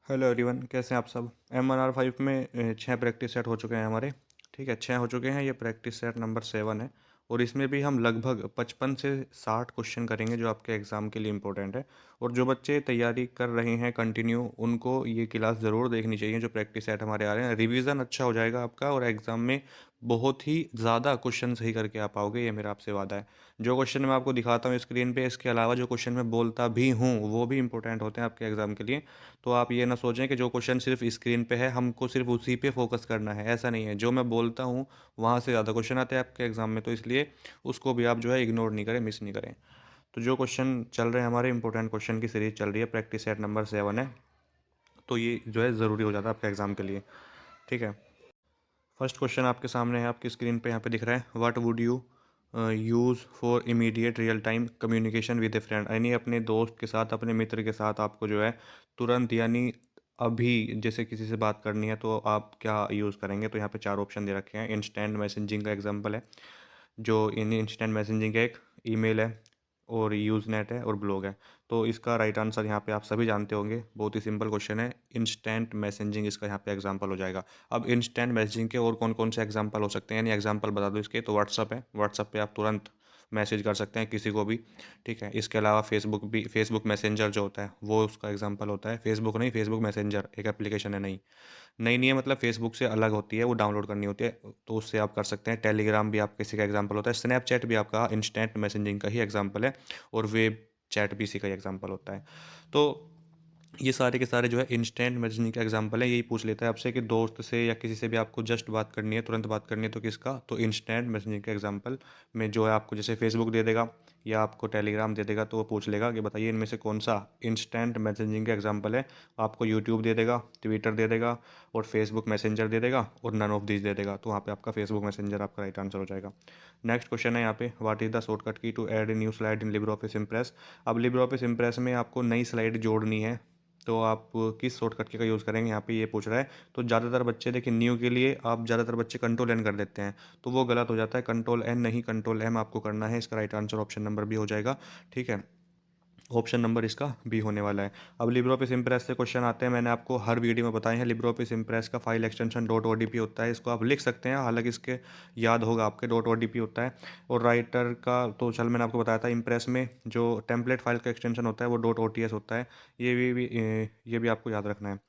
Hello everyone, कैसे हैं आप सब। MNR 5 में 6 प्रैक्टिस सेट हो चुके हैं हमारे। ठीक है, 6 हो चुके हैं। ये प्रैक्टिस सेट नंबर 7 है और इसमें भी हम लगभग 55 से 60 क्वेश्चन करेंगे जो आपके एग्ज़ाम के लिए इम्पोर्टेंट है। और जो बच्चे तैयारी कर रहे हैं कंटिन्यू, उनको ये क्लास ज़रूर देखनी चाहिए। जो प्रैक्टिस सेट हमारे आ रहे हैं, रिवीजन अच्छा हो जाएगा आपका और एग्ज़ाम में बहुत ही ज़्यादा क्वेश्चन सही करके आ पाओगे, ये मेरा आपसे वादा है। जो क्वेश्चन मैं आपको दिखाता हूँ स्क्रीन पे, इसके अलावा जो क्वेश्चन मैं बोलता भी हूँ वो भी इंपॉर्टेंट होते हैं आपके एग्ज़ाम के लिए। तो आप ये ना सोचें कि जो क्वेश्चन सिर्फ स्क्रीन पे है हमको सिर्फ उसी पे फोकस करना है, ऐसा नहीं है। जो मैं बोलता हूँ वहाँ से ज़्यादा क्वेश्चन आते हैं आपके एग्ज़ाम में, तो इसलिए उसको भी आप जो है इग्नोर नहीं करें, मिस नहीं करें। तो जो क्वेश्चन चल रहे हैं हमारे, इंपॉर्टेंट क्वेश्चन की सीरीज चल रही है, प्रैक्टिस सेट नंबर 7 है। तो ये जो है ज़रूरी हो जाता है आपके एग्ज़ाम के लिए। ठीक है, फर्स्ट क्वेश्चन आपके सामने है, आपकी स्क्रीन पे यहाँ पे दिख रहा है। What would you use for immediate real time communication with A friend. यानी अपने दोस्त के साथ, अपने मित्र के साथ आपको जो है तुरंत, यानी अभी जैसे किसी से बात करनी है तो आप क्या यूज़ करेंगे। तो यहाँ पे 4 ऑप्शन दे रखे हैं। इंस्टेंट मैसेजिंग का एग्जांपल है, जो इन इंस्टेंट मैसेजिंग का एक ईमेल है, और यूज़नेट है और ब्लॉग है। तो इसका राइट आंसर यहाँ पे आप सभी जानते होंगे, बहुत ही सिंपल क्वेश्चन है। इंस्टेंट मैसेजिंग इसका यहाँ पे एग्जांपल हो जाएगा। अब इंस्टेंट मैसेजिंग के और कौन कौन से एग्जांपल हो सकते हैं, यानी एग्जांपल बता दो इसके। तो व्हाट्सअप है, व्हाट्सअप पे आप तुरंत मैसेज कर सकते हैं किसी को भी। ठीक है, इसके अलावा फेसबुक भी, फेसबुक मैसेंजर जो होता है वो उसका एग्जांपल होता है। फेसबुक नहीं, फेसबुक मैसेंजर एक एप्लीकेशन है, नहीं नहीं नहीं है, मतलब फेसबुक से अलग होती है, वो डाउनलोड करनी होती है, तो उससे आप कर सकते हैं। टेलीग्राम भी आप किसी का एग्जांपल होता है। स्नैपचैट भी आपका इंस्टेंट मैसेजिंग का ही एग्जांपल है, और वेब चैट भी इसी का ही एग्जांपल होता है। तो ये सारे के सारे जो है इंस्टेंट मैसेजिंग का एग्जांपल है। यही पूछ लेता है आपसे कि दोस्त से या किसी से भी आपको जस्ट बात करनी है, तुरंत बात करनी है, तो किसका। तो इंस्टेंट मैसेजिंग के एग्जांपल में जो है आपको जैसे फेसबुक दे देगा या आपको टेलीग्राम दे देगा, तो वो पूछ लेगा कि बताइए इनमें से कौन सा इंस्टेंट मैसेजिंग का एग्जांपल है। आपको यूट्यूब दे देगा, ट्विटर दे देगा और फेसबुक मैसेंजर दे देगा, और नन ऑफ दिस दे देगा। तो वहाँ पे आपका फेसबुक मैसेंजर आपका राइट आंसर हो जाएगा। नेक्स्ट क्वेश्चन है यहाँ पे, what is the shortcut key to add a new slide in LibreOffice Impress. अब लिब्रे ऑफिस इम्प्रेस में आपको नई स्लाइड जोड़नी है, तो आप किस शॉर्टकट की का यूज़ करेंगे, यहाँ पे ये पूछ रहा है। तो ज़्यादातर बच्चे देखिए, न्यू के लिए आप ज़्यादातर बच्चे कंट्रोल एन कर देते हैं, तो वो गलत हो जाता है। कंट्रोल एन नहीं, कंट्रोल एम आपको करना है। इसका right answer option number B हो जाएगा। ठीक है, ऑप्शन नंबर इसका बी होने वाला है। अब लिब्रे ऑफिस इम्प्रेस से क्वेश्चन आते हैं, मैंने आपको हर वीडियो में बताए हैं। लिब्रे ऑफिस इम्प्रेस का फाइल एक्सटेंशन डॉट ओडीपी होता है, इसको आप लिख सकते हैं, हालांकि इसके याद होगा आपके, डॉट ओडीपी होता है। और राइटर का तो चल मैंने आपको बताया था, इम्प्रेस में जो टेम्पलेट फाइल का एक्सटेंशन होता है वो डॉट ओटीएस होता है। ये भी आपको याद रखना है।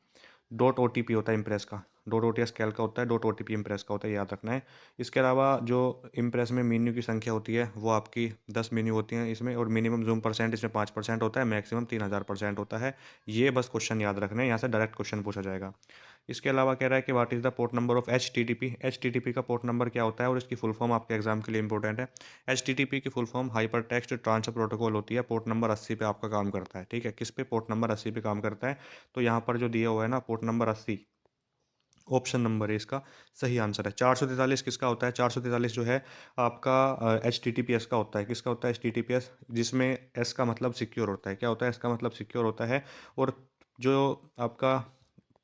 डॉट ओ टी पी होता है इम्प्रेस का, dot O T S Calc का होता है, dot O T P Impress का होता है, याद रखना है। इसके अलावा जो इम्प्रेस में मेन्यू की संख्या होती है वो आपकी 10 मेन्यू होती हैं इसमें, और मिनिमम जूम परसेंट इसमें 5% होता है, मैक्सिमम 3000% होता है। ये बस क्वेश्चन याद रखना है, यहाँ से डायरेक्ट क्वेश्चन पूछा जाएगा। इसके अलावा कह रहा है कि what is the port number of H T T P. H T T P का पोर्ट नंबर क्या होता है और इसकी फुल फॉर्म आपके एग्जाम के लिए इंपॉर्टेंट है। एच टी टी पी की full form hyper text transfer protocol होती है। पोर्ट नंबर 80 पे आपका काम करता है। ठीक है, किस पे, पोर्ट नंबर 80 पे काम करता है। तो यहाँ पर जो दिया हुआ है ना, पोर्ट नंबर 80, ऑप्शन नंबर है इसका सही आंसर है। 443 किसका होता है, 443 जो है आपका H T T P S का होता है। किसका होता है, H T T P S, जिसमें एस का मतलब सिक्योर होता है। क्या होता है, एस का मतलब सिक्योर होता है। और जो आपका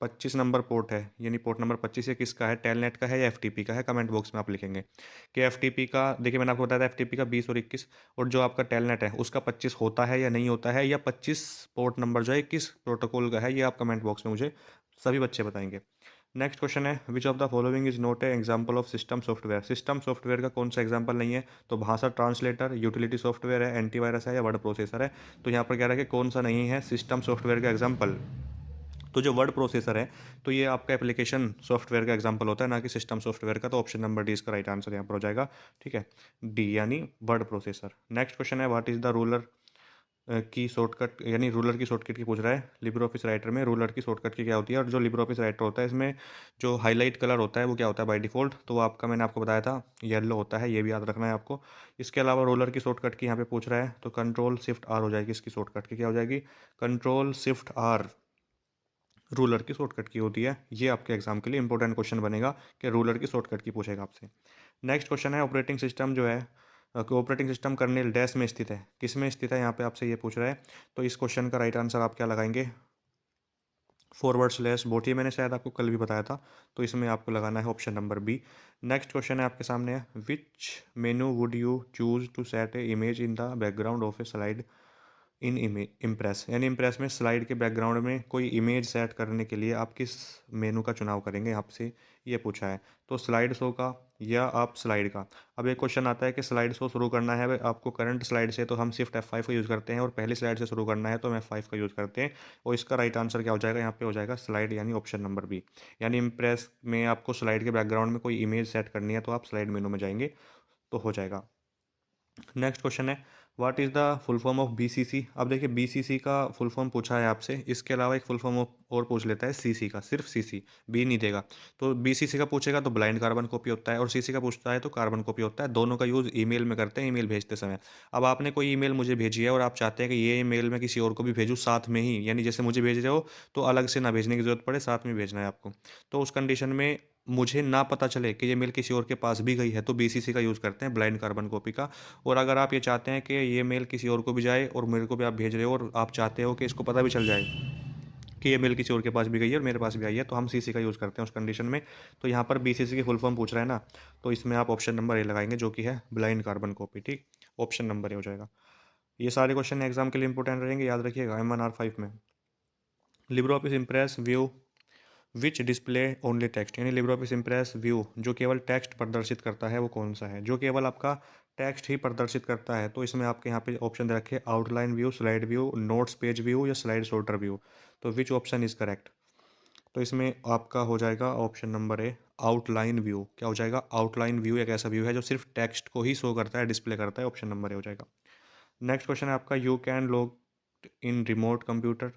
25 नंबर पोर्ट है, यानी पोर्ट नंबर 25 है, किसका है, टेलनेट का है या एफ का है। कमेंट बॉक्स में आप लिखेंगे कि एफ का, देखिए मैंने आपको बताया था एफ का 20 और 21, और जो आपका टेलनेट है उसका 25 होता है या नहीं होता है, या 25 पोर्ट नंबर जो है किस प्रोटोकॉल का है, ये आप कमेंट बॉक्स में मुझे सभी बच्चे बताएंगे। नेक्स्ट क्वेश्चन है, which of the following is not a example of system software. System software का कौन सा एग्जाम्पल नहीं है। तो भाषा ट्रांसलेटर, यूटिलिटी सॉफ्टवेयर है, एंटीवायरस है, या वर्ड प्रोसेसर है। तो यहाँ पर कह रहा है कि कौन सा नहीं है सिस्टम सॉफ्टवेयर का एग्जाम्पल। तो जो वर्ड प्रोसेसर है, तो ये आपका एप्लीकेशन सॉफ्टवेयर का एग्जांपल होता है, ना कि सिस्टम सॉफ्टवेयर का। तो ऑप्शन नंबर डी इसका राइट आंसर यहाँ पर हो जाएगा। ठीक है, डी यानी वर्ड प्रोसेसर। नेक्स्ट क्वेश्चन है, व्हाट इज द रूलर की शॉर्टकट, यानी रूलर की शॉर्टकट की पूछ रहा है। लिब्रे ऑफिस राइटर में रूलर की शॉर्टकट की क्या होती है, और जो लिब्रे ऑफिस राइटर होता है इसमें जो हाईलाइट कलर होता है वो क्या होता है बाय डिफॉल्ट, तो वो आपका मैंने आपको बताया था येलो होता है, ये भी याद रखना है आपको। इसके अलावा रूलर की शॉर्टकट की यहाँ पे पूछ रहा है, तो कंट्रोल शिफ्ट आर हो जाएगी इसकी शॉर्टकट की, क्या हो जाएगी, कंट्रोल शिफ्ट आर रूलर की शॉर्टकट की होती है। ये आपके एग्जाम के लिए इंपॉर्टेंट क्वेश्चन बनेगा कि रूलर की शॉर्टकट की पूछेगा आपसे। नेक्स्ट क्वेश्चन है, ऑपरेटिंग सिस्टम जो है, ऑपरेटिंग सिस्टम कर्नेल डैश में स्थित है। किस में स्थित है, यहाँ पे आपसे ये पूछ रहा है। तो इस क्वेश्चन का राइट आंसर आप क्या लगाएंगे, फॉरवर्ड स्लैश बोट, ये मैंने शायद आपको कल भी बताया था, तो इसमें आपको लगाना है option number B. Next question है आपके सामने है, which menu would you choose to set a image in the background of a slide in Impress, यानी इम्प्रेस में स्लाइड के बैकग्राउंड में कोई इमेज सेट करने के लिए आप किस मेनू का चुनाव करेंगे, आपसे ये पूछा है। तो स्लाइड शो का या आप स्लाइड का। अब एक क्वेश्चन आता है कि स्लाइड शो शुरू करना है आपको करंट स्लाइड से, तो हम शिफ्ट F5 का यूज़ करते हैं, और पहली स्लाइड से शुरू करना है तो हम F5 का यूज़ करते हैं। और इसका राइट आंसर क्या हो जाएगा, यहाँ पे हो जाएगा स्लाइड, यानी ऑप्शन नंबर बी। यानी इम्प्रेस में आपको स्लाइड के बैकग्राउंड में कोई इमेज सेट करनी है तो आप स्लाइड मेनू में जाएंगे तो हो जाएगा। नेक्स्ट क्वेश्चन है, what is the full form of BCC। अब देखिए BCC का फुल फॉर्म पूछा है आपसे, इसके अलावा एक फुल फॉर्म और पूछ लेता है CC का, सिर्फ CC, बी नहीं देगा। तो BCC का पूछेगा तो ब्लाइंड कार्बन कॉपी होता है, और CC का पूछता है तो कार्बन कॉपी होता है। दोनों का यूज़ ईमेल में करते हैं, ईमेल भेजते समय। अब आपने कोई ईमेल मुझे भेजी है और आप चाहते हैं कि ये ईमेल मैं किसी और को भी भेजूँ साथ में ही, यानी जैसे मुझे भेज रहे हो तो अलग से ना भेजने की ज़रूरत पड़े, साथ में भेजना है आपको। तो उस कंडीशन में मुझे ना पता चले कि ये मेल किसी और के पास भी गई है तो BCC का यूज़ करते हैं, ब्लाइंड कार्बन कॉपी का। और अगर आप ये चाहते हैं कि ये मेल किसी और को भी जाए और मेरे को भी आप भेज रहे हो और आप चाहते हो कि इसको पता भी चल जाए कि ये मेल किसी और के पास भी गई है और मेरे पास भी आई है, तो हम CC का यूज़ करते हैं उस कंडीशन में। तो यहाँ पर BCC की फुल फॉर्म पूछ रहा है ना, तो इसमें आप ऑप्शन नंबर ए लगाएंगे जो कि है ब्लाइंड कार्बन कॉपी। ठीक, ऑप्शन नंबर ए हो जाएगा। ये सारे क्वेश्चन एग्जाम के लिए इंपॉर्टेंट रहेंगे, याद रखिएगा। M1R5 में Libre office impress view which display only text, यानी लिब्रे ऑफिस इम्प्रेस व्यू जो केवल टेक्स्ट प्रदर्शित करता है वो कौन सा है, जो केवल आपका टेक्स्ट ही प्रदर्शित करता है। तो इसमें आपके यहाँ पे ऑप्शन दे रखे outline view, slide view, notes page view या स्लाइड सॉर्टर व्यू। तो विच ऑप्शन इज करेक्ट। तो इसमें आपका हो जाएगा ऑप्शन नंबर ए आउटलाइन व्यू। क्या हो जाएगा, आउटलाइन व्यू एक ऐसा व्यू है जो सिर्फ टेक्स्ट को ही शो करता है, डिस्प्ले करता है। ऑप्शन नंबर ए हो जाएगा। नेक्स्ट क्वेश्चन है आपका, you can log in remote computer,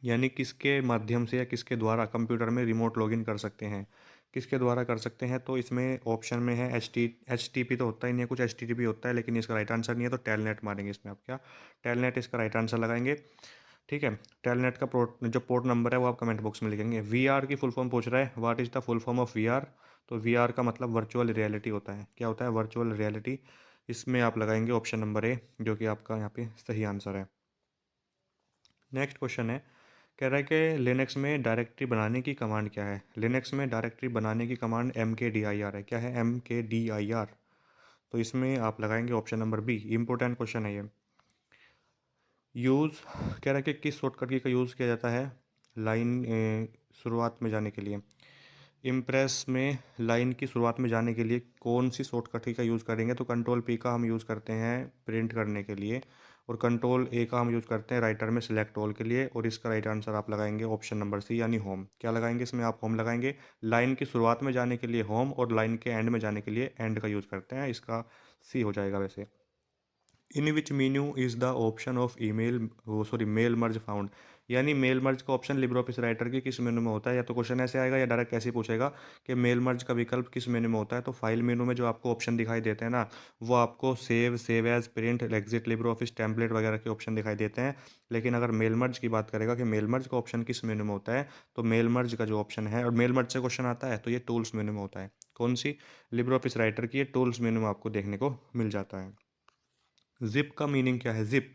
यानी किसके माध्यम से या किसके द्वारा कंप्यूटर में रिमोट लॉगिन कर सकते हैं, किसके द्वारा कर सकते हैं। तो इसमें ऑप्शन में है HTTP तो होता ही नहीं है, कुछ HTTP होता है लेकिन इसका राइट आंसर नहीं है, तो टेलनेट मारेंगे इसमें। आप क्या टेलनेट इसका राइट आंसर लगाएंगे। ठीक है, टेलनेट का पोर्ट नंबर है वो आप कमेंट बॉक्स में लिखेंगे। VR की फुल फॉर्म पूछ रहा है, what is the full form of VR। तो VR का मतलब वर्चुअल रियलिटी होता है। क्या होता है, वर्चुअल रियलिटी। इसमें आप लगाएंगे ऑप्शन नंबर ए जो कि आपका यहाँ पे सही आंसर है। नेक्स्ट क्वेश्चन है, कह रहा है कि लिनक्स में डायरेक्टरी बनाने की कमांड क्या है। लिनक्स में डायरेक्टरी बनाने की कमांड MKDIR है। क्या है, MKDIR। तो इसमें आप लगाएंगे option number B, important question है ये। यूज़, कह रहा है कि किस शॉर्टकट की का यूज़ किया जाता है लाइन शुरुआत में जाने के लिए। इम्प्रेस में लाइन की शुरुआत में जाने के लिए कौन सी शॉर्टकट की का यूज़ करेंगे, तो कंट्रोल P का हम यूज़ करते हैं प्रिंट करने के लिए, और कंट्रोल A का हम यूज़ करते हैं राइटर में सिलेक्ट ऑल के लिए। और इसका राइट आंसर आप लगाएंगे ऑप्शन नंबर सी, यानी होम। क्या लगाएंगे इसमें, आप होम लगाएंगे। लाइन की शुरुआत में जाने के लिए होम, और लाइन के एंड में जाने के लिए एंड का यूज़ करते हैं। इसका सी हो जाएगा वैसे। In which menu is the option of email, वो सॉरी मेल मर्ज फाउंड, यानी मेल मर्ज का ऑप्शन लिब्रे ऑफिस राइटर के किस मेनू में होता है। या तो क्वेश्चन ऐसे आएगा या डायरेक्ट ऐसे पूछेगा कि मेल मर्ज का विकल्प किस मेनू में होता है। तो फाइल मेनू में जो आपको ऑप्शन दिखाई देते हैं ना, वो आपको save as, print, exit, LibreOffice, template वगैरह के ऑप्शन दिखाई देते हैं। लेकिन अगर मेल मर्ज की बात करेगा कि मेल मर्ज का ऑप्शन किस मेनू में होता है, तो मेल मर्ज का जो ऑप्शन है, और मेल मर्ज से क्वेश्चन आता है तो ये टूल्स मेनू में होता है। कौन सी, लिब्रे ऑफिस राइटर की, ये टूल्स मेनू में आपको देखने को मिल जाता है। जिप का मीनिंग क्या है, जिप।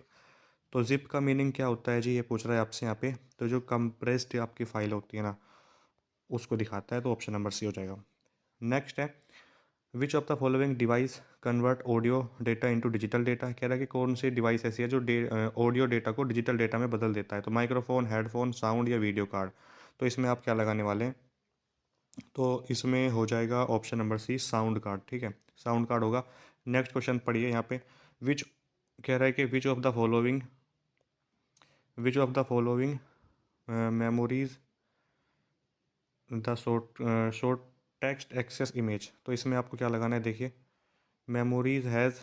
तो जिप का मीनिंग क्या होता है जी, ये पूछ रहा है आपसे यहाँ पे। तो जो कंप्रेस्ड आपकी फाइल होती है ना, उसको दिखाता है। तो ऑप्शन नंबर सी हो जाएगा। नेक्स्ट है, which of the following device convert audio data into digital data. कह रहा है कि कौन सी डिवाइस ऐसी है जो ऑडियो डेटा को डिजिटल डेटा में बदल देता है। तो माइक्रोफोन, हेडफोन, साउंड या वीडियो कार्ड। तो इसमें आप क्या लगाने वाले हैं, तो इसमें हो जाएगा option number C, sound card. ठीक है, साउंड कार्ड होगा। नेक्स्ट क्वेश्चन पढ़िए यहाँ पे, विच, कह रहा है कि which of the following memories the short text access image. तो इसमें आपको क्या लगाना है, देखिए, memories has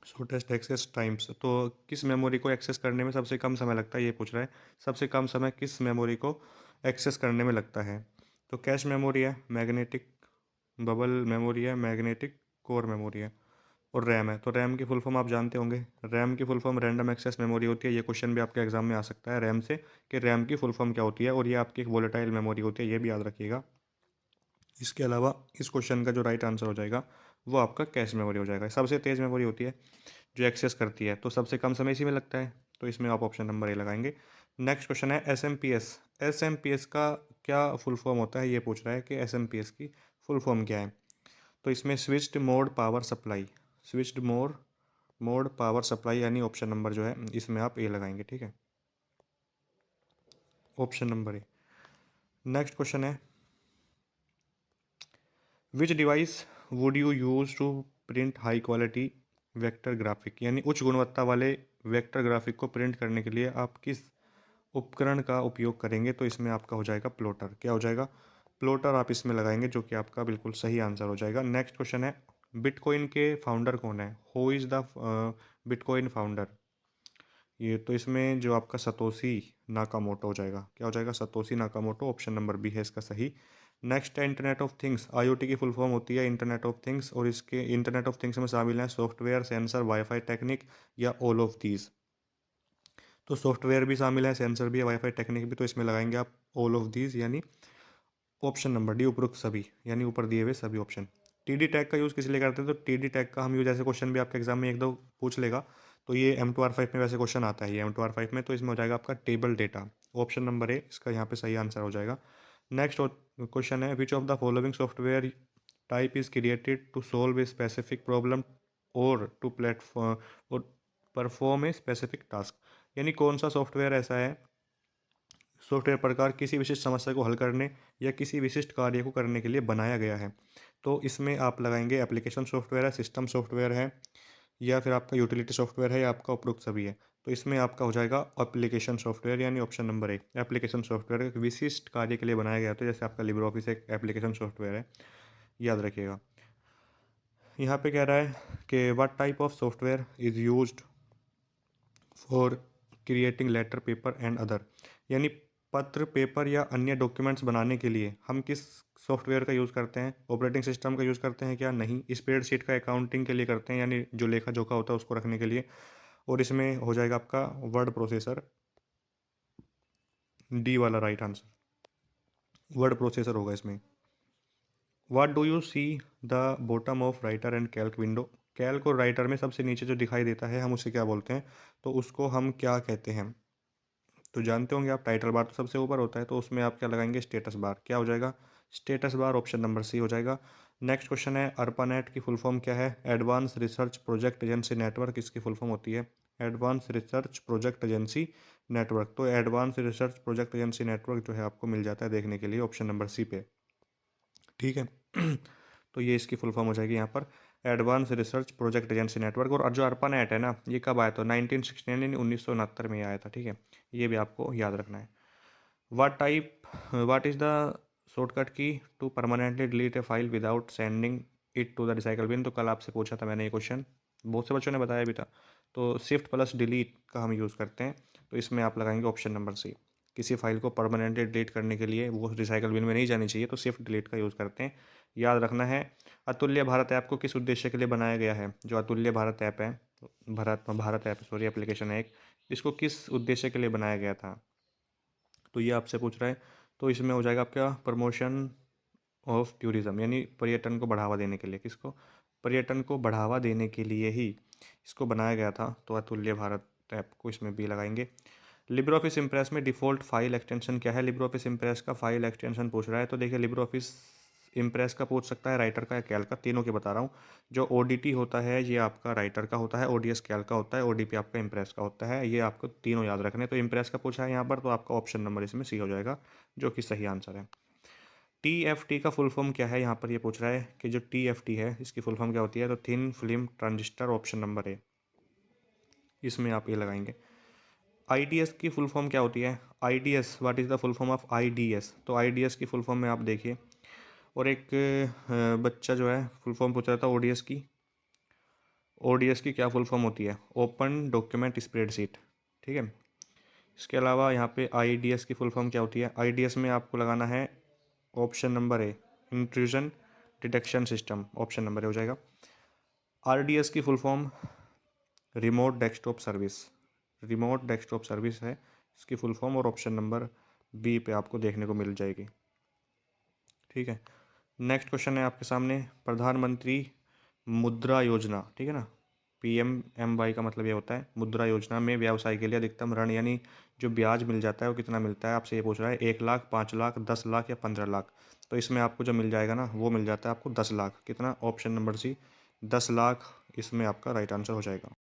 shortest access times. तो किस मेमोरी को एक्सेस करने में सबसे कम समय लगता है, ये पूछ रहा है। सबसे कम समय किस मेमोरी को एक्सेस करने में लगता है। तो कैश मेमोरी है, मैग्नेटिक बबल मेमोरी है, मैग्नेटिक कोर मेमोरी है, और रैम है। तो रैम की फुल फॉर्म आप जानते होंगे, रैम की full form random access memory होती है। ये क्वेश्चन भी आपके एग्जाम में आ सकता है रैम से, कि रैम की फुल फॉर्म क्या होती है, और ये आपकी एक वोलेटाइल मेमोरी होती है, ये भी याद रखिएगा। इसके अलावा इस क्वेश्चन का जो राइट आंसर हो जाएगा वो आपका कैश मेमोरी हो जाएगा। सबसे तेज़ मेमोरी होती है जो एक्सेस करती है, तो सबसे कम समय इसी में लगता है। तो इसमें आप ऑप्शन नंबर ए लगाएंगे। नेक्स्ट क्वेश्चन है, एस एम पी एस का क्या फुल फॉर्म होता है, ये पूछ रहा है कि एस की फुल फॉर्म क्या है। तो इसमें switched mode power supply, switched mode mode power supply यानी ऑप्शन नंबर जो है इसमें आप ए लगाएंगे। ठीक है, option number A. Next question है, which device would you use to print high quality vector graphic, यानी उच्च गुणवत्ता वाले वेक्टर ग्राफिक को प्रिंट करने के लिए आप किस उपकरण का उपयोग करेंगे? तो इसमें आपका हो जाएगा प्लॉटर। क्या हो जाएगा? प्लॉटर आप इसमें लगाएंगे, जो कि आपका बिल्कुल सही आंसर हो जाएगा। नेक्स्ट क्वेश्चन है, बिटकॉइन के फाउंडर कौन है? Who is the bitcoin founder? ये तो इसमें जो आपका सतोशी नाकामोटो हो जाएगा। क्या हो जाएगा? Satoshi Nakamoto, option number B है इसका सही। नेक्स्ट है इंटरनेट ऑफ थिंग्स। आईओटी की फुल फॉर्म होती है इंटरनेट ऑफ थिंग्स, और इसके इंटरनेट ऑफ थिंग्स में शामिल हैं सॉफ्टवेयर, सेंसर, वाईफाई टेक्निक या ऑल ऑफ दीज। तो सॉफ्टवेयर भी शामिल है, सेंसर भी है, वाईफाई टेक्निक भी, तो इसमें लगाएंगे आप ऑल ऑफ दीज यानी ऑप्शन नंबर डी, उपरोक्त सभी, यानी ऊपर दिए हुए सभी ऑप्शन। टीडी टैग का यूज़ किस लिए करते हैं? तो टीडी टैग का हम यूज, ऐसे क्वेश्चन भी आपके एग्जाम में एक दो पूछ लेगा, तो ये M2R5 में वैसे क्वेश्चन आता है, ये M2R5 में, तो इसमें हो जाएगा आपका टेबल डेटा, ऑप्शन नंबर ए इसका यहाँ पे सही आंसर हो जाएगा। नेक्स्ट क्वेश्चन है, which of the following software type is created to solve a specific problem और टू प्लेटफॉर्म और परफॉर्म ए स्पेसिफिक टास्क, यानी कौन सा सॉफ्टवेयर ऐसा है, सॉफ्टवेयर प्रकार किसी विशिष्ट समस्या को हल करने या किसी विशिष्ट कार्य को करने के लिए बनाया गया है? तो इसमें आप लगाएंगे एप्लीकेशन सॉफ्टवेयर है, सिस्टम सॉफ्टवेयर है, या फिर आपका यूटिलिटी सॉफ्टवेयर है, या आपका उपरोक्त सभी है। तो इसमें आपका हो जाएगा एप्लीकेशन सॉफ्टवेयर, यानी ऑप्शन नंबर ए। एप्लीकेशन सॉफ्टवेयर एक विशिष्ट कार्य के लिए बनाया गया, तो जैसे आपका लिब्रे ऑफिस एक एप्लीकेशन सॉफ्टवेयर है, याद रखिएगा। यहाँ पे कह रहा है कि what type of software is used for creating letter, paper and other, यानी पत्र, पेपर या अन्य डॉक्यूमेंट्स बनाने के लिए हम किस सॉफ्टवेयर का यूज़ करते हैं? ऑपरेटिंग सिस्टम का यूज़ करते हैं क्या? नहीं। स्प्रेडशीट का अकाउंटिंग के लिए करते हैं, यानी जो लेखा जोखा होता है उसको रखने के लिए, और इसमें हो जाएगा आपका वर्ड प्रोसेसर, डी वाला राइट आंसर, वर्ड प्रोसेसर होगा इसमें। What do you see the bottom of writer and Calc window, Calc और राइटर में सबसे नीचे जो दिखाई देता है हम उसे क्या बोलते हैं? तो उसको हम क्या कहते हैं? तो जानते होंगे आप, टाइटल बार तो सबसे ऊपर होता है, तो उसमें आप क्या लगाएंगे? Status bar. क्या हो जाएगा? Status bar, option number C हो जाएगा। नेक्स्ट क्वेश्चन है, अर्पानेट की फुल फॉर्म क्या है? Advance research project agency network, इसकी फुल फॉर्म होती है advance research project agency network. तो advance research project agency network जो है आपको मिल जाता है देखने के लिए ऑप्शन नंबर सी पे। ठीक है तो ये इसकी फुल फॉर्म हो जाएगी यहाँ पर advance research project agency network. और जो अर्पानेट है ना, ये कब आया था? 1969 यानी 1969 में आया था। ठीक है, ये भी आपको याद रखना है। What is the shortcut key to permanently delete a file without sending it to the recycle bin? तो कल आपसे पूछा था मैंने ये क्वेश्चन, बहुत से बच्चों ने बताया भी था। तो शिफ्ट प्लस डिलीट का हम यूज़ करते हैं, तो इसमें आप लगाएंगे ऑप्शन नंबर सी। किसी फाइल को परमानेंटली डिलीट करने के लिए वो रिसाइकल बिन में नहीं जानी चाहिए, तो शिफ्ट डिलीट का यूज़ करते हैं, याद रखना है। अतुल्य भारत ऐप को किस उद्देश्य के लिए बनाया गया है? जो अतुल्य भारत ऐप है, भारत ऐप सॉरी एप्लीकेशन है एक, इसको किस उद्देश्य के लिए बनाया गया था? तो ये आपसे पूछ रहा है। तो इसमें हो जाएगा आपका प्रमोशन ऑफ टूरिज्म, यानी पर्यटन को बढ़ावा देने के लिए। किसको? पर्यटन को बढ़ावा देने के लिए ही इसको बनाया गया था, तो अतुल्य भारत ऐप को इसमें भी लगाएंगे। लिब्रे ऑफिस इम्प्रेस में डिफ़ॉल्ट फाइल एक्सटेंशन क्या है? लिब्रे ऑफिस इम्प्रेस का फाइल एक्सटेंशन पूछ रहा है, तो देखिए लिब्रे ऑफिस इम्प्रेस का पूछ सकता है, राइटर का या कैल का, तीनों के बता रहा हूँ। जो ओडीटी होता है ये आपका राइटर का होता है, ओडीएस कैल का होता है, ओडीपी आपका इम्प्रेस का होता है, ये आपको तीनों याद रखने। तो इम्प्रेस का पूछा है यहाँ पर, तो आपका ऑप्शन नंबर इसमें सी हो जाएगा, जो कि सही आंसर है। टीएफटी का फुल फॉर्म क्या है? यहाँ पर ये पूछ रहा है कि जो टीएफटी है इसकी फुल फॉर्म क्या होती है? तो thin film transistor, option number ए, इसमें आप ये लगाएंगे। आईडीएस की फुल फॉर्म क्या होती है? IDs, what is the full form of IDs? तो आईडीएस की फुल फॉर्म में आप देखिए, और एक बच्चा जो है फुल फॉर्म पूछ रहा था ओडीएस की। ओडीएस की क्या फुल फॉर्म होती है? Open document spreadsheet. ठीक है, इसके अलावा यहाँ पे आईडीएस की फुल फॉर्म क्या होती है? आईडीएस में आपको लगाना है ऑप्शन नंबर ए, intrusion detection system, option number ए हो जाएगा। आरडीएस की full form remote desktop service, remote desktop service है इसकी फुल फॉर्म, और ऑप्शन नंबर बी पे आपको देखने को मिल जाएगी। ठीक है, नेक्स्ट क्वेश्चन है आपके सामने, प्रधानमंत्री मुद्रा योजना, ठीक है ना, PMMY का मतलब ये होता है मुद्रा योजना में व्यवसाय के लिए अधिकतम ऋण यानी जो ब्याज मिल जाता है वो कितना मिलता है? आपसे ये पूछ रहा है 1 लाख, 5 लाख, 10 लाख या 15 लाख। तो इसमें आपको जो मिल जाएगा ना वो मिल जाता है आपको 10 लाख। कितना? ऑप्शन नंबर सी, 10 लाख इसमें आपका राइट आंसर हो जाएगा।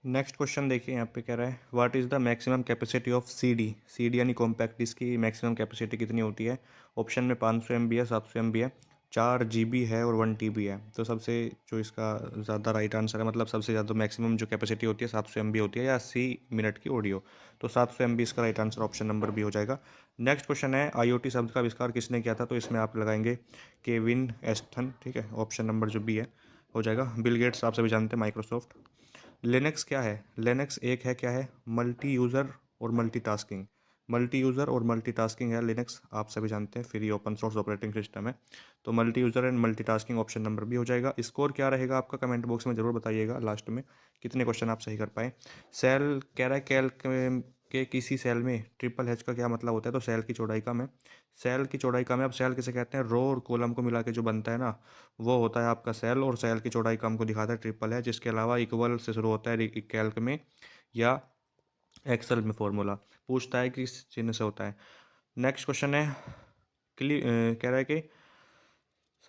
नेक्स्ट क्वेश्चन देखिए, यहाँ पे कह रहा है what is the maximum capacity of C D यानी कॉम्पैक्ट डिस्क की मैक्सिमम कैपेसिटी कितनी होती है। ऑप्शन में 500 MB है, 700 MB है, 4 GB है और 1 TB है। तो सबसे जो इसका ज़्यादा राइट आंसर है, मतलब सबसे ज़्यादा मैक्सिमम जो कैपेसिटी होती है 700 MB होती है, या 80 मिनट की ऑडियो। तो 700 MB इसका right answer option number B हो जाएगा। नेक्स्ट क्वेश्चन है IoT शब्द का आविष्कार किसने किया था। तो इसमें आप लगाएंगे केविन एस्टन, ठीक है। ऑप्शन नंबर जो बी है हो जाएगा। बिल गेट्स आप सभी जानते हैं, माइक्रोसॉफ्ट। लिनक्स क्या है। लिनक्स एक है, क्या है, मल्टी यूज़र और मल्टीटास्किंग। मल्टी यूज़र और मल्टीटास्किंग है लिनक्स, आप सभी जानते हैं, free open source operating system है। तो multi user and multitasking option number भी हो जाएगा। स्कोर क्या रहेगा आपका, कमेंट बॉक्स में ज़रूर बताइएगा लास्ट में कितने क्वेश्चन आप सही कर पाए। सेल कह रहा है, कैल के किसी सेल में ट्रिपल एच का क्या मतलब होता है। तो सेल की चौड़ाई कम है। सेल की चौड़ाई कम है। अब सेल किसे कहते हैं, रो और कॉलम को मिला के जो बनता है ना, वो होता है आपका सेल। और सेल की चौड़ाई कम को दिखाता है ट्रिपल है। जिसके अलावा इक्वल से शुरू होता है कैल्क में या एक्सेल में। फॉर्मूला पूछता है किस चिन्ह से होता है। नेक्स्ट क्वेश्चन है कह रहा है कि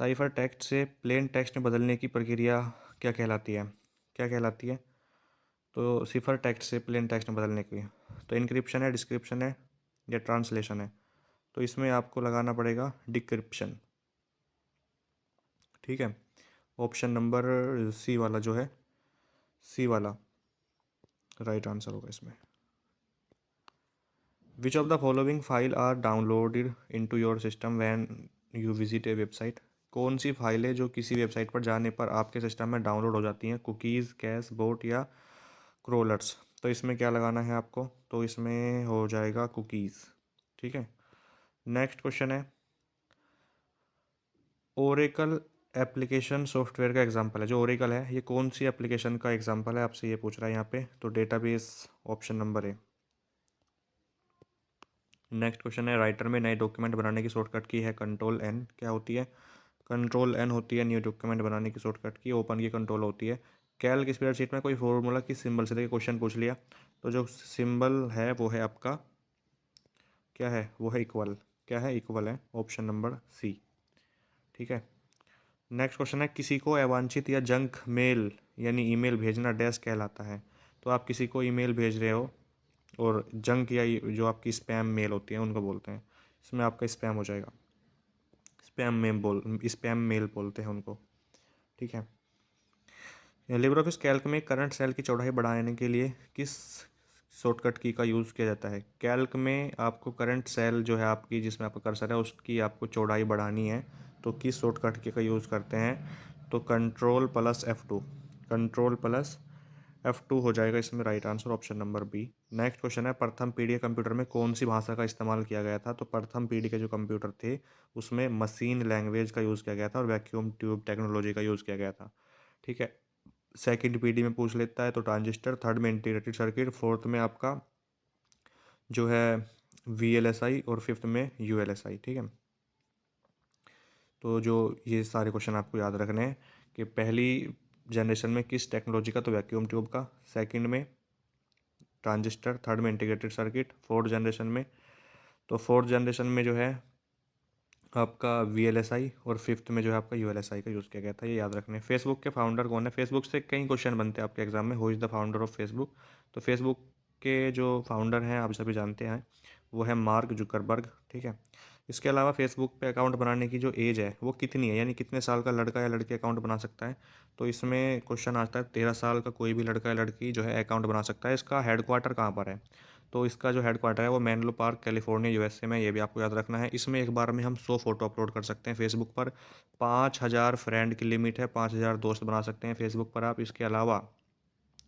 साइफर टेक्स्ट से प्लेन टेक्स्ट में बदलने की प्रक्रिया क्या कहलाती है। क्या कहलाती है। तो सिफर टेक्स्ट से प्लेन टेक्स्ट में बदलने की, तो इनक्रिप्शन है, डिस्क्रिप्शन है, या ट्रांसलेशन है। तो इसमें आपको लगाना पड़ेगा डिक्रिप्शन, ठीक है। ऑप्शन नंबर सी वाला जो है, सी वाला राइट आंसर होगा इसमें। Which of the following file are downloaded into your system when you visit a website. कौन सी फाइल है जो किसी वेबसाइट पर जाने पर आपके सिस्टम में डाउनलोड हो जाती हैं। कुकीज़, कैश, बोट या क्रोलर्स। तो इसमें क्या लगाना है आपको, तो इसमें हो जाएगा कुकीज़, ठीक है। नेक्स्ट क्वेश्चन है ओरेकल एप्लीकेशन सॉफ्टवेयर का एग्जांपल है। जो ओरेकल है ये कौन सी एप्लीकेशन का एग्जांपल है, आपसे ये पूछ रहा है यहाँ पे। तो database, option number A. Next question है राइटर में नए डॉक्यूमेंट बनाने की शॉर्टकट की है कंट्रोल N। क्या होती है, कंट्रोल N होती है न्यू डॉक्यूमेंट बनाने की शॉर्टकट की। ओपन की कंट्रोल होती है। कैल्क स्प्रेडशीट में कोई फॉर्मूला किस सिंबल से, देखिए क्वेश्चन पूछ लिया। तो जो सिंबल है वो है आपका, क्या है, वो है इक्वल। क्या है, इक्वल है, ऑप्शन नंबर सी, ठीक है। नेक्स्ट क्वेश्चन है किसी को अवांछित या जंक मेल यानी ईमेल भेजना डैश कहलाता है। तो आप किसी को ईमेल भेज रहे हो और जंक या जो आपकी स्पैम मेल होती है उनको बोलते हैं। इसमें आपका स्पैम हो जाएगा। स्पैम मेल बोलते हैं उनको, ठीक है। लिबर ऑफिस कैल्क में करंट सेल की चौड़ाई बढ़ाने के लिए किस शॉर्टकट की का यूज़ किया जाता है। कैल्क में आपको करंट सेल जो है आपकी, जिसमें आपका कर्सर है, उसकी आपको चौड़ाई बढ़ानी है। तो किस शॉर्टकट की का यूज़ करते हैं। तो कंट्रोल+F2, कंट्रोल+F2 हो जाएगा इसमें right answer, option number B. Next question है प्रथम पीढ़ी कंप्यूटर में कौन सी भाषा का इस्तेमाल किया गया था। तो प्रथम पीढ़ी के जो कंप्यूटर थे उसमें मशीन लैंग्वेज का यूज़ किया गया था और वैक्यूम ट्यूब टेक्नोलॉजी का यूज़ किया गया था, ठीक है। सेकंड पीढ़ी में पूछ लेता है तो ट्रांजिस्टर, थर्ड में इंटीग्रेटेड सर्किट, फोर्थ में आपका जो है VLSI और फिफ्थ में ULSI, ठीक है। तो जो ये सारे क्वेश्चन आपको याद रखने हैं कि पहली जनरेशन में किस टेक्नोलॉजी का, तो वैक्यूम ट्यूब का, सेकंड में ट्रांजिस्टर, थर्ड में इंटीग्रेटेड सर्किट, फोर्थ जनरेशन में, तो फोर्थ जनरेशन में जो है आपका VLSI और फिफ्थ में जो है आपका ULSI का यूज़ किया गया था। ये याद रखने। फेसबुक के फाउंडर कौन है। फेसबुक से कई क्वेश्चन बनते हैं आपके एग्जाम में। Who is the founder of Facebook. तो फेसबुक के जो फाउंडर हैं आप सभी जानते हैं, वो है मार्क जुकरबर्ग, ठीक है। इसके अलावा फेसबुक पे अकाउंट बनाने की जो एज है वो कितनी है, यानी कितने साल का लड़का या लड़की अकाउंट बना सकता है। तो इसमें क्वेश्चन आता है 13 साल का कोई भी लड़का या लड़की जो है अकाउंट बना सकता है। इसका हेडक्वार्टर कहाँ पर है। तो इसका जो हेडक्वार्टर है वो मेनलो पार्क, कैलिफोर्निया, USA में। ये भी आपको याद रखना है। इसमें एक बार में हम 100 फोटो अपलोड कर सकते हैं फेसबुक पर। 5,000 फ्रेंड की लिमिट है, 5,000 दोस्त बना सकते हैं फेसबुक पर आप। इसके अलावा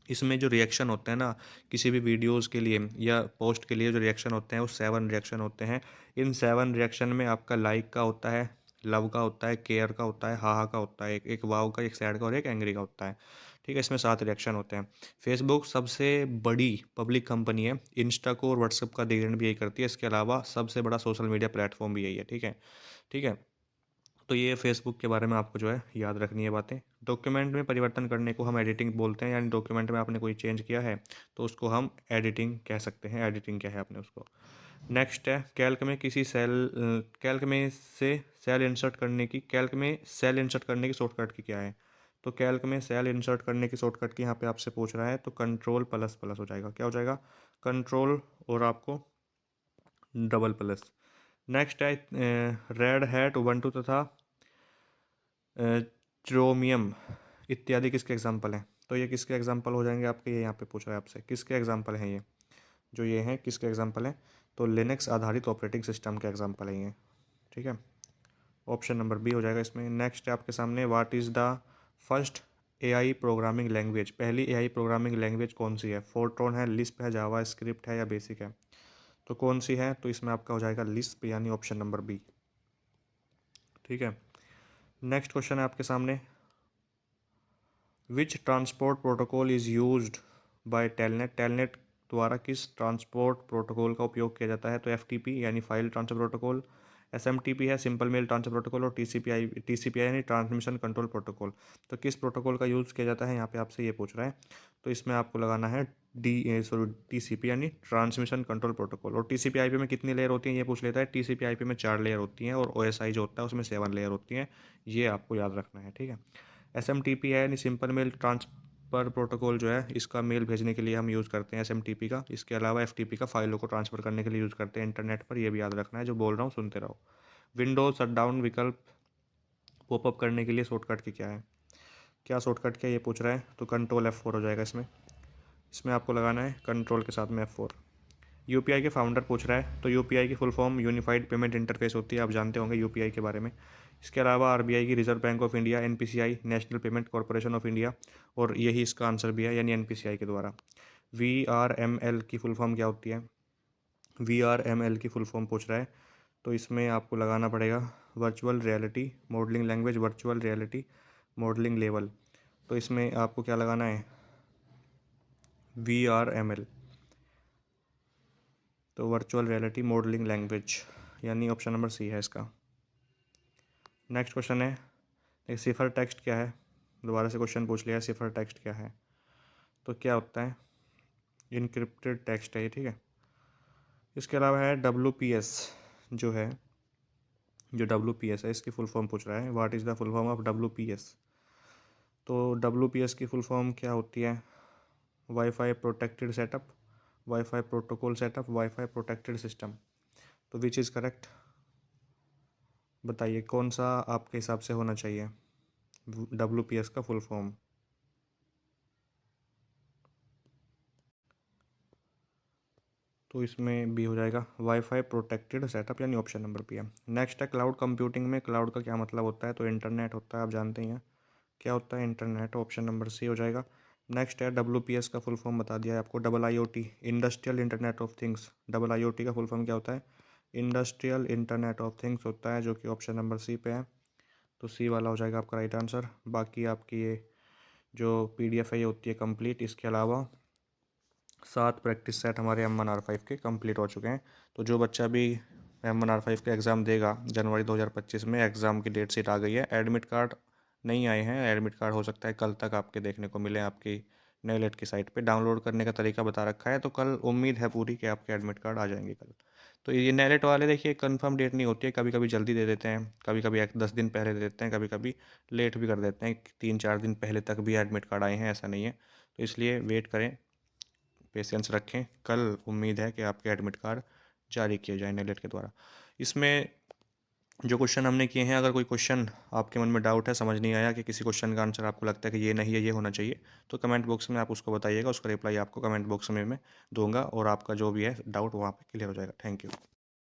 इसमें जो रिएक्शन होते हैं ना, किसी भी वीडियोस के लिए या पोस्ट के लिए जो रिएक्शन होते हैं वो 7 रिएक्शन होते हैं। इन 7 रिएक्शन में आपका लाइक का होता है, लव का होता है, केयर का होता है, हाहा का होता है, एक वाव का, एक सैड का और एक एंग्री का होता है, ठीक है। इसमें 7 रिएक्शन होते हैं। फेसबुक सबसे बड़ी पब्लिक कंपनी है। इंस्टा को और व्हाट्सएप का अधिग्रहण भी यही करती है। इसके अलावा सबसे बड़ा सोशल मीडिया प्लेटफॉर्म भी यही है, ठीक है, ठीक है। तो ये फेसबुक के बारे में आपको जो है याद रखनी है बातें। डॉक्यूमेंट में परिवर्तन करने को हम एडिटिंग बोलते हैं, यानी डॉक्यूमेंट में आपने कोई चेंज किया है तो उसको हम एडिटिंग कह सकते हैं। एडिटिंग क्या है आपने उसको। नेक्स्ट है कैल्क में सेल इंसर्ट करने की शॉर्टकट की क्या है। तो कैल्क में सेल इंसर्ट करने की शॉर्टकट की यहाँ पे आपसे पूछ रहा है, तो कंट्रोल प्लस प्लस हो जाएगा। क्या हो जाएगा? कंट्रोल और आपको डबल प्लस। नेक्स्ट है रेड हैट उबंटू तथा चरोमियम इत्यादि किसके एग्जाम्पल हैं? तो ये किसके एग्जाम्पल हो जाएंगे आपके? ये यहाँ पे पूछ रहा है आपसे किसके एग्जाम्पल हैं ये, जो ये हैं किसके एग्जाम्पल हैं? तो लिनक्स आधारित ऑपरेटिंग सिस्टम के एग्जाम्पल हैं ये। ठीक है, ऑप्शन नंबर बी हो जाएगा इसमें। नेक्स्ट है आपके सामने, what is the first AI programming language? पहली एआई प्रोग्रामिंग लैंग्वेज कौन सी है? फोर्ट्रॉन है, लिस्प है, जावा स्क्रिप्ट है या बेसिक है? तो कौन सी है? तो इसमें आपका हो जाएगा लिस्प, यानी ऑप्शन नंबर बी। ठीक है, नेक्स्ट क्वेश्चन है आपके सामने, विच transport protocol is used by telnet? Telnet द्वारा किस ट्रांसपोर्ट प्रोटोकॉल का उपयोग किया जाता है? तो एफटीपी यानी फाइल ट्रांसफर प्रोटोकॉल, एसएमटीपी है सिंपल मेल ट्रांसफर प्रोटोकॉल, और टीसीपीआई यानी ट्रांसमिशन कंट्रोल प्रोटोकॉल। तो किस प्रोटोकॉल का यूज़ किया जाता है यहाँ पे आपसे ये पूछ रहा है। तो इसमें आपको लगाना है टीसीपी यानी ट्रांसमिशन कंट्रोल प्रोटोकॉल। और टीसीपीआईपी में कितनी लेयर होती हैं ये पूछ लेता है। टीसीपीआईपी में 4 लेयर होती हैं, और ओएसआई जो होता है उसमें 7 लेयर होती हैं। ये आपको याद रखना है। ठीक है, एसएमटीपी है यानी सिंपल मेल ट्रांसफ़र प्रोटोकॉल, जो है इसका मेल भेजने के लिए हम यूज़ करते हैं एसएमटीपी का। इसके अलावा एफटीपी का फाइलों को ट्रांसफ़र करने के लिए यूज़ करते हैं इंटरनेट पर। ये भी याद रखना है, जो बोल रहा हूँ सुनते रहो। विंडोज शटडाउन विकल्प पॉपअप करने के लिए शॉर्टकट की क्या है? क्या शॉर्टकट क्या ये पूछ रहा है? तो कंट्रोल F4 हो जाएगा इसमें। इसमें आपको लगाना है कंट्रोल के साथ में F4। यूपीआई के फाउंडर पूछ रहा है, तो यूपीआई की full form unified payment interface होती है, आप जानते होंगे यूपीआई के बारे में। इसके अलावा आरबीआई की reserve bank of India, NPCI national payment corporation of India, और यही इसका आंसर भी है, यानी एनपीसीआई के द्वारा। वीआरएमएल की फुल फॉर्म क्या होती है? वीआरएमएल की फुल फॉर्म पूछ रहा है, तो इसमें आपको लगाना पड़ेगा virtual reality modelling language, virtual reality modelling level. तो इसमें आपको क्या लगाना है? वीआरएमएल, तो वर्चुअल रियलिटी मॉडलिंग लैंग्वेज, यानी ऑप्शन नंबर सी है इसका। नेक्स्ट क्वेश्चन है, एक सिफर टेक्स्ट क्या है? दोबारा से क्वेश्चन पूछ लिया है, सिफर टेक्स्ट क्या है? तो क्या होता है? इनक्रिप्टेड टेक्स्ट है ये। ठीक है, इसके अलावा है WPS, जो है जो WPS है इसकी फुल फॉर्म पूछ रहा है, what is the full form of WPS? तो WPS की फुल फॉर्म क्या होती है? Wifi protected setup, wifi protocol setup, wifi protected system. तो विच इज़ करेक्ट? बताइए कौन सा आपके हिसाब से होना चाहिए WPS का फुल फॉर्म? तो इसमें बी हो जाएगा, वाईफाई प्रोटेक्टेड सेटअप, यानी ऑप्शन नंबर बी है। नेक्स्ट है क्लाउड कंप्यूटिंग में क्लाउड का क्या मतलब होता है? तो इंटरनेट होता है, आप जानते ही हैं क्या होता है इंटरनेट। ऑप्शन नंबर सी हो जाएगा। नेक्स्ट है WPS का फुल फॉर्म बता दिया है आपको, IIoT industrial internet of things. IIoT का फुल फॉर्म क्या होता है? इंडस्ट्रियल इंटरनेट ऑफ थिंग्स होता है, जो कि ऑप्शन नंबर सी पे है। तो सी वाला हो जाएगा आपका राइट आंसर। बाकी आपकी ये जो PDF है ये होती है कंप्लीट। इसके अलावा 7 प्रैक्टिस सेट हमारे M1R5 के कंप्लीट हो चुके हैं। तो जो बच्चा भी M1R5 का एग्ज़ाम देगा जनवरी 2025 में, एग्ज़ाम की डेट शीट आ गई है। एडमिट कार्ड नहीं आए हैं, एडमिट कार्ड हो सकता है कल तक आपके देखने को मिले आपकी नेलेट की साइट पे। डाउनलोड करने का तरीका बता रखा है, तो कल उम्मीद है पूरी कि आपके एडमिट कार्ड आ जाएंगे कल। तो ये नेलेट वाले देखिए कंफर्म डेट नहीं होती है, कभी कभी जल्दी दे देते हैं, कभी कभी 10 दिन पहले दे देते हैं, कभी कभी लेट भी कर देते हैं, 3-4 दिन पहले तक भी एडमिट कार्ड आए हैं, ऐसा नहीं है। तो इसलिए वेट करें, पेशेंस रखें, कल उम्मीद है कि आपके एडमिट कार्ड जारी किए जाए नेलेट के द्वारा। इसमें जो क्वेश्चन हमने किए हैं, अगर कोई क्वेश्चन आपके मन में डाउट है, समझ नहीं आया, कि किसी क्वेश्चन का आंसर आपको लगता है कि ये नहीं है, ये होना चाहिए, तो कमेंट बॉक्स में आप उसको बताइएगा, उसका रिप्लाई आपको कमेंट बॉक्स में मैं दूंगा, और आपका जो भी है डाउट वहाँ पे क्लियर हो जाएगा। Thank you.